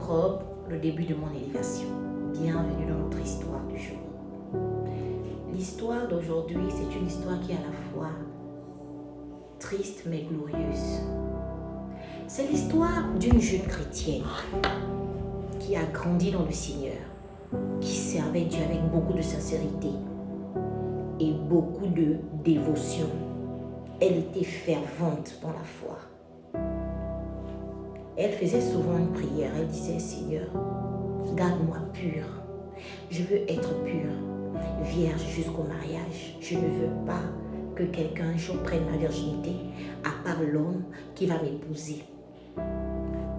octobre, le début de mon élévation. Bienvenue dans notre histoire du jour. L'histoire d'aujourd'hui, c'est une histoire qui est à la fois triste mais glorieuse. C'est l'histoire d'une jeune chrétienne qui a grandi dans le Seigneur, qui servait Dieu avec beaucoup de sincérité et beaucoup de dévotion. Elle était fervente dans la foi. Elle faisait souvent une prière. Elle disait, Seigneur, garde-moi pure. Je veux être pure, vierge jusqu'au mariage. Je ne veux pas que quelqu'un un jour prenne ma virginité, à part l'homme qui va m'épouser.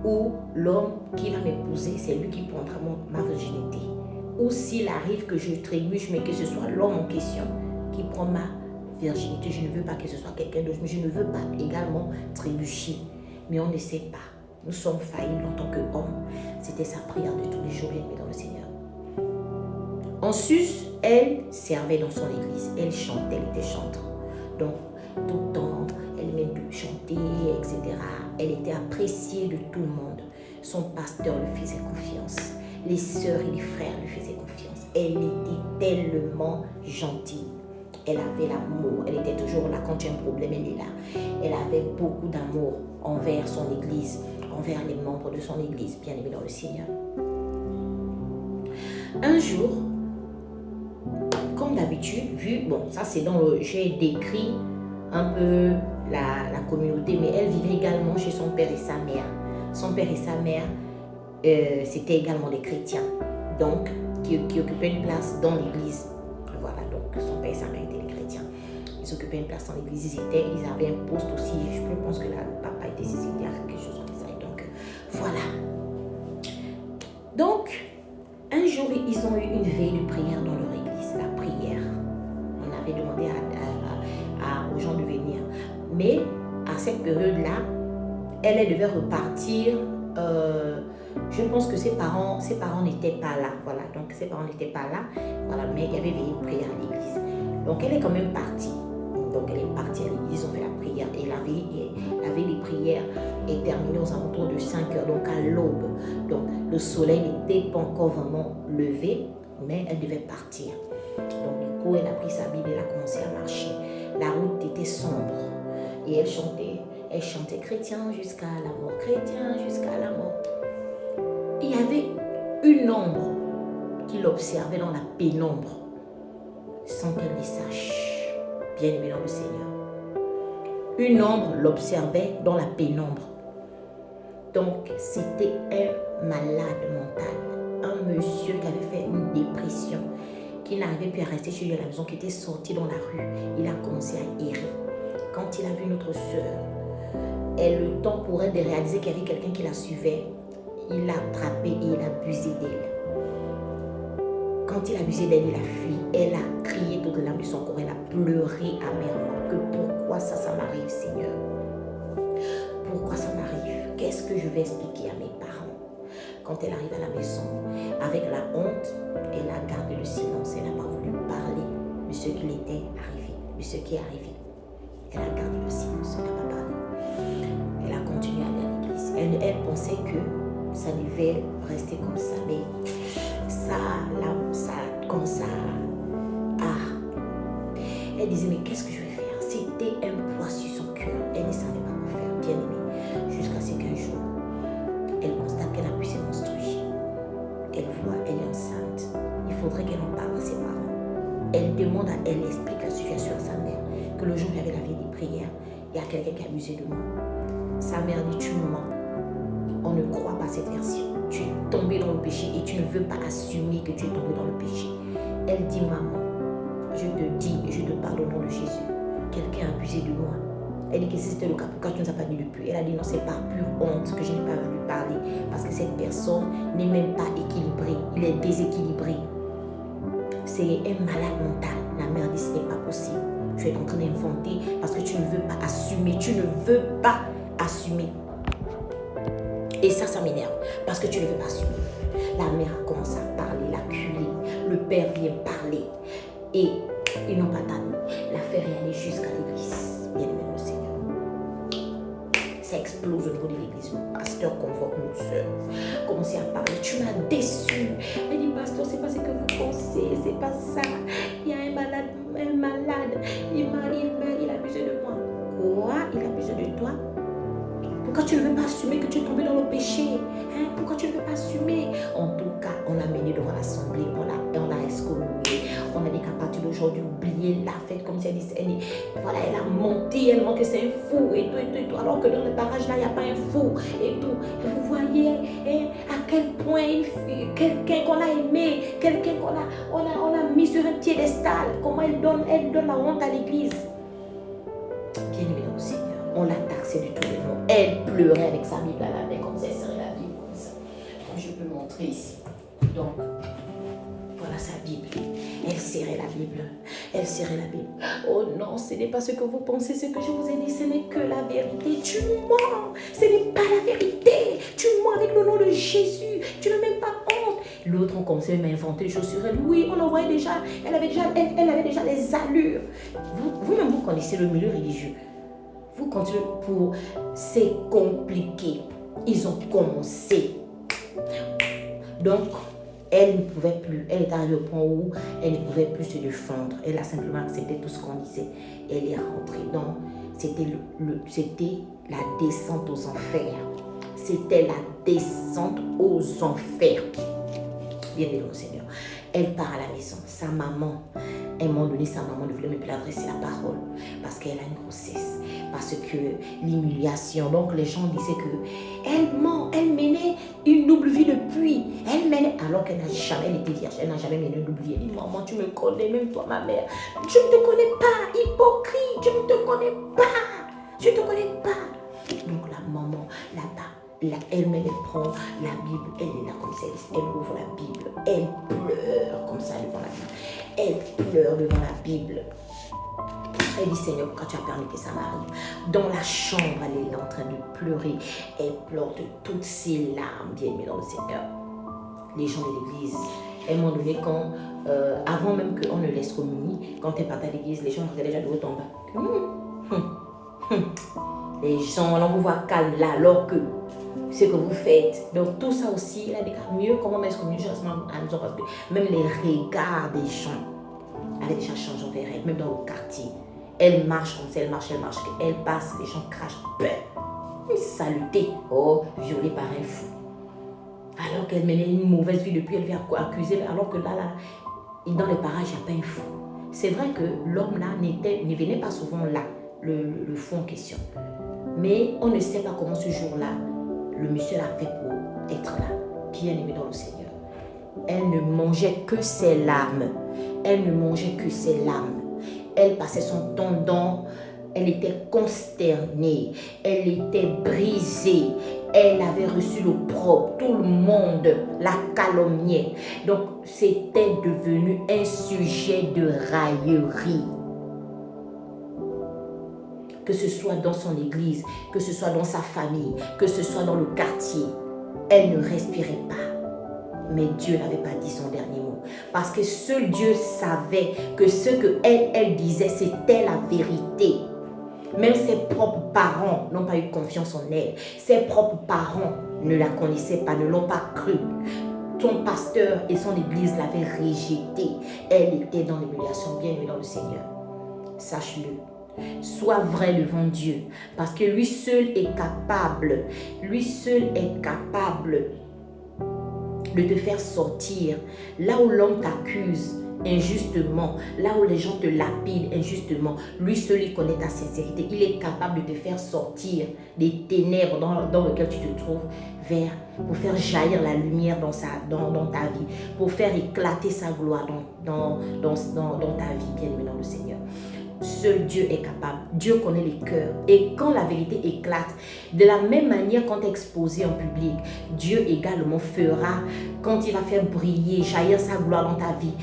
Ou l'homme qui va m'épouser, c'est lui qui prendra ma virginité. Ou s'il arrive que je trébuche, mais que ce soit l'homme en question qui prend ma virginité, je ne veux pas que ce soit quelqu'un d'autre, mais je ne veux pas également trébucher. Mais on ne sait pas. Nous sommes faillibles en tant qu'hommes. C'était sa prière de tous les jours, bien-aimée dans le Seigneur. En sus, elle servait dans son église. Elle chantait, elle était chanteuse. Donc, tout le temps, elle aimait chanter, etc. Elle était appréciée de tout le monde. Son pasteur lui faisait confiance. Les sœurs et les frères lui faisaient confiance. Elle était tellement gentille. Elle avait l'amour. Elle était toujours là quand il y a un problème, elle est là. Elle avait beaucoup d'amour envers son église, envers les membres de son église, bien aimés dans le Seigneur. Un jour, comme d'habitude, ça c'est j'ai décrit un peu la communauté, mais elle vivait également chez son père et sa mère. Son père et sa mère, c'était également des chrétiens, donc qui occupaient une place dans l'église. Voilà, donc son père et sa mère étaient des chrétiens. Ils occupaient une place dans l'église, ils avaient un poste aussi. Je pense que le papa était sicilien, quelque chose comme ça. Et donc, voilà. Donc, un jour, ils ont eu une veille de prière dans leur église, la prière. On avait demandé aux gens de venir. Mais à cette période-là, elle devait repartir. Je pense que ses parents n'étaient pas là. Voilà, donc ses parents n'étaient pas là. Voilà, mais il y avait veillé de prière à l'église. Donc elle est quand même partie. Donc elle est partie à l'église, on fait la prière. Et la veille des prières est terminée aux alentours de 5 heures, donc à l'aube. Donc le soleil n'était pas encore vraiment levé, mais elle devait partir. Donc du coup, elle a pris sa Bible et elle a commencé à marcher. La route était sombre. Et elle chantait chrétien jusqu'à la mort, chrétien jusqu'à la mort. Il y avait une ombre qui l'observait dans la pénombre, sans qu'elle le sache, bien aimé dans le Seigneur. Une ombre l'observait dans la pénombre. Donc, c'était un malade mental, un monsieur qui avait fait une dépression, qui n'arrivait plus à rester chez lui à la maison, qui était sorti dans la rue. Il a commencé à errer. Quand il a vu notre sœur, et le temps pour elle de réaliser qu'il y avait quelqu'un qui la suivait, il l'a attrapée et il a abusé d'elle. Quand il a abusé d'elle, il a fui. Elle a crié toute l'âme de son corps. Elle a pleuré amèrement. Que pourquoi ça m'arrive, Seigneur? Pourquoi ça m'arrive? Qu'est-ce que je vais expliquer à mes parents? Quand elle arrive à la maison, avec la honte, elle a gardé le silence. Elle n'a pas voulu parler de ce qui était arrivé, de ce qui est arrivé. Elle a gardé le silence. Elle n'a pas parlé. Elle a continué à aller à l'église. Elle pensait que ça devait rester comme ça, mais ça comme ça. Elle disait, mais qu'est-ce que je vais faire? C'était un poids sur son cœur. Elle ne savait pas quoi faire, bien aimée. Jusqu'à ce qu'un jour, elle constate qu'elle a pu se menstruer. Elle voit, elle est enceinte. Il faudrait qu'elle en parle à ses parents. Elle explique la situation à sa mère, que le jour où il y avait la veille des prières, il y a quelqu'un qui a abusé de moi. Sa mère dit, tu mens. On ne croit pas cette version. Tu es tombé dans le péché et tu ne veux pas assumer que tu es tombé dans le péché. Elle dit, maman, je te dis et je te parle au nom de Jésus. Quelqu'un a abusé de moi. Elle dit que si c'était le cas, pourquoi tu ne nous as pas dit depuis? Elle a dit non, c'est par pure honte que je n'ai pas voulu parler. Parce que cette personne n'est même pas équilibrée. Il est déséquilibré. C'est un malade mental. La mère dit ce n'est pas possible. Tu es en train d'inventer parce que tu ne veux pas assumer. Tu ne veux pas assumer. Et ça m'énerve. Parce que tu ne veux pas assumer. La mère a commencé à parler, l'acculer. Le père vient parler. Et ils n'ont pas tardé. L'affaire est allée jusqu'à l'église. Bien aimé le Seigneur. Ça explose au niveau de l'église. Le pasteur convoque notre soeur. Commencez à parler. Tu m'as déçu. Elle dit, pasteur, c'est pas ce que vous pensez. C'est pas ça. Il y a un malade. Il a besoin de moi. Quoi? Il a besoin de toi? Pourquoi tu ne veux pas assumer que tu es tombé dans le péché? Pourquoi tu ne veux pas assumer? En tout cas, on l'a mené devant l'assemblée, on l'a excommunié. On a dit qu'à partir d'aujourd'hui, oubliez la fête comme si elle dit, voilà, elle a menti, elle ment que c'est un fou et tout. Alors que dans le barrage là, il n'y a pas un fou et tout. Et vous voyez à quel point quelqu'un qu'on a aimé, quelqu'un qu'on a mis sur un piédestal, comment elle donne la honte à l'église. Bien aimé dans le Seigneur, on l'a taxée de tous les noms. Elle pleurait avec sa Bible à la main, comme ça, elle serrait la Bible comme ça. Comme je peux montrer ici. Donc, voilà sa Bible. Elle serrait la Bible. Elle serrait la Bible. Oh non, ce n'est pas ce que vous pensez, ce que je vous ai dit, ce n'est que la vérité. Tu mens. Ce n'est pas la vérité. Tu mens avec le nom de Jésus. Tu n'as même pas honte. L'autre, on commençait même à inventer des choses sur elle. Oui, on la voyait déjà. Elle avait déjà les allures. Vous-même, vous connaissez le milieu religieux. Vous continuez pour... C'est compliqué. Ils ont commencé. Donc, elle ne pouvait plus. Elle est arrivée au point où elle ne pouvait plus se défendre. Elle a simplement accepté tout ce qu'on disait. Elle est rentrée. Donc, c'était la descente aux enfers. C'était la descente aux enfers. Bien-aimé au Seigneur. Elle part à la maison. Sa maman, à un moment donné, sa maman ne voulait même plus adresser la parole parce qu'elle a une grossesse. Parce que l'humiliation, donc les gens disaient qu'elle ment, elle menait une double vie depuis. Elle menait, alors qu'elle n'a jamais été vierge, elle n'a jamais mené une double vie. Elle dit, maman, tu me connais, même toi, ma mère. Je ne te connais pas, hypocrite, je ne te connais pas. Je ne te connais pas. Donc la maman, elle-même, elle prend la Bible, elle est là comme ça, elle ouvre la Bible, elle pleure comme ça devant la Bible. Elle pleure devant la Bible. Elle dit, Seigneur, pourquoi tu as permis que ça m'arrive? Dans la chambre, elle est là en train de pleurer. Elle pleure de toutes ses larmes, bien aimée dans le Seigneur. Les gens de l'église, à un moment donné, avant même qu'on ne laisse communier, quand elle partait à l'église, les gens regardaient déjà de haut en bas. Les gens, on vous voit calme là, alors que ce que vous faites. Donc tout ça aussi, il a dit mieux comment laisse communier à la maison, parce que même les regards des gens avaient déjà changé envers elle, même dans le quartier. Elle marche comme ça, elle marche, elle passe, les gens crachent, une saleté, violée par un fou. Alors qu'elle menait une mauvaise vie depuis, elle vient accuser, alors que là, dans les parages, il n'y a pas un fou. C'est vrai que l'homme là ne venait pas souvent là, le fou en question. Mais on ne sait pas comment ce jour-là, le monsieur l'a fait pour être là, bien aimé dans le Seigneur. Elle ne mangeait que ses larmes. Elle ne mangeait que ses larmes. Elle passait son temps dans... Elle était consternée. Elle était brisée. Elle avait reçu l'opprobre. Tout le monde la calomniait. Donc, c'était devenu un sujet de raillerie. Que ce soit dans son église, que ce soit dans sa famille, que ce soit dans le quartier. Elle ne respirait pas. Mais Dieu n'avait pas dit son dernier mot. Parce que seul Dieu savait que ce qu'elle disait, c'était la vérité. Même ses propres parents n'ont pas eu confiance en elle. Ses propres parents ne la connaissaient pas, ne l'ont pas cru. Son pasteur et son église l'avaient rejetée. Elle était dans l'humiliation, bien aimée dans le Seigneur. Sache-le. Sois vrai devant Dieu. Parce que lui seul est capable. Lui seul est capable de te faire sortir là où l'homme t'accuse injustement, là où les gens te lapident injustement. Lui seul, il connaît ta sincérité. Il est capable de te faire sortir des ténèbres dans lesquelles tu te trouves pour faire jaillir la lumière dans ta vie, pour faire éclater sa gloire dans ta vie, bien aimé dans le Seigneur. Seul Dieu est capable. Dieu connaît les cœurs. Et quand la vérité éclate, de la même manière quand exposée en public, Dieu également fera, quand il va faire briller, jaillir sa gloire dans ta vie,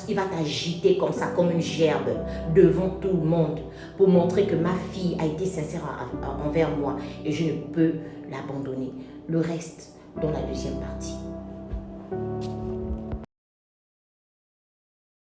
il va t'agiter comme ça, comme une gerbe, devant tout le monde, pour montrer que ma fille a été sincère envers moi et je ne peux l'abandonner. Le reste, dans la deuxième partie.